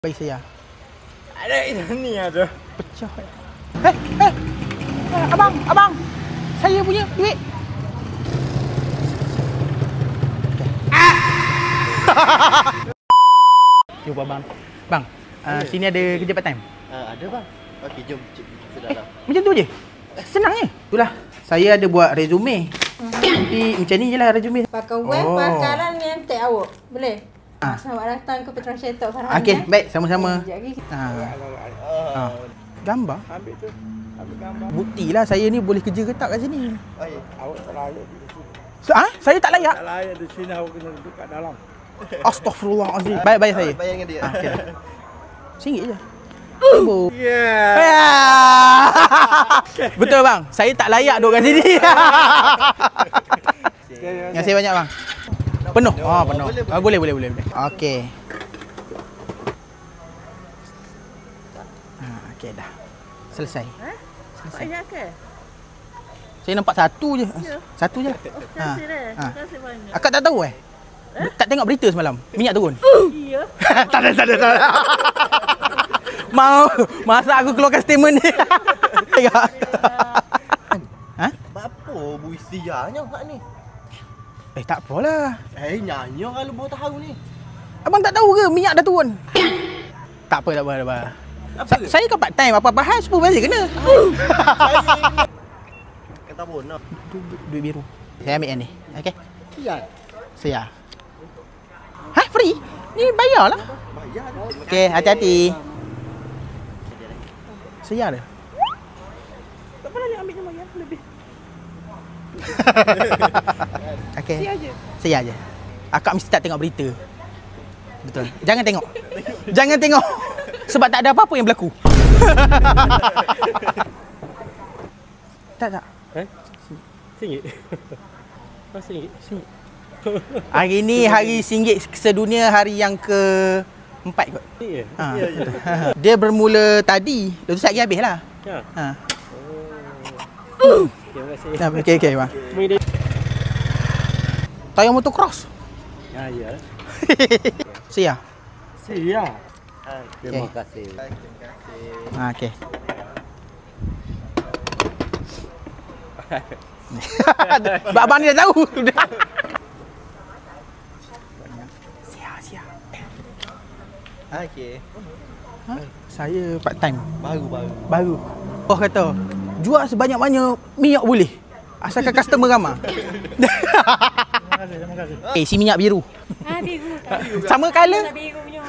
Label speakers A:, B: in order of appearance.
A: Bagi saya.
B: Ada ni ada.
A: Pecah. Abang. Saya punya duit. Jumpa bang. Bang, sini ada kerja part time?
B: Ada bang. Okey, jom kita dalam.
A: Macam tu je? Senang je. Itulah, saya ada buat resume. Nanti macam ni je lah resume.
C: Pakai web, pakaran yang tak awak. Boleh? Selamat datang ke Petra Shetok Farhan.
A: Okey, baik, sama-sama.
C: Sekejap lagi.
A: Gambar?
B: Ambil tu. Ambil gambar.
A: Buktilah saya ni boleh kerja ke tak kat sini.
B: Awak tak layak di sini.
A: Saya tak layak?
B: Tak layak di sini, awak kena duduk kat dalam.
A: Astaghfirullahalazim. Bayar saya.
B: Bayar dengan dia.
A: Okay. RM1 je. Ibu.
B: Yeah.
A: Betul bang, saya tak layak duduk kat sini. Terima kasih banyak bang. Penuh? Penuh. Boleh. Okey. Okey dah. Selesai. Selesai.
C: Banyak ke?
A: Saya nampak satu je. Satu je.
C: Terima kasih banyak.
A: Akak tak tahu tak tengok berita semalam. Minyak turun.
C: Ya.
A: Tak ada. Masa aku keluarkan statement ni. Tengok.
B: Apa bu istianya kat ni?
A: Tak apalah.
B: Nyanyi kalau baru tahu ni.
A: Abang tak tahu ke minyak dah turun? Tak apa. Saya kan part time, apa-apa hal semua balik kena.
B: Kata bona.
A: Duit biru. Saya ambil yang ni. Okey.
B: Siap.
A: Saya. Free? Ni bayar lah.
B: Bayar.
A: Okey, hati-hati. Saya ada.
C: Tak apalah ni ambil nama ya, lebih.
A: Okey.
C: Saya aja.
A: Saya aja. Akak mesti tak tengok berita. Betul. Jangan tengok. Jangan tengok. Sebab tak ada apa-apa yang berlaku. Tak.
B: RM1. RM1.
A: Hari ni hari RM1 sedunia, hari yang ke-4 kot.
B: Ya.
A: Dia bermula tadi. Lepas tu sekejap habis lah.
B: Ya. Terima kasih.
A: Okey bang. Tayar motocross.
B: Ya.
A: Siap.
B: Siap.
A: Terima
B: kasih.
A: Okey. Abang ni dah tahu. Siap.
B: Okey.
A: Saya part time.
B: Baru.
A: Oh kata, jual sebanyak-banyak minyak boleh. Asalkan customer ramai.
B: Terima kasih.
A: Si minyak biru.
C: Biru.
A: Sama color.
C: Biru punya.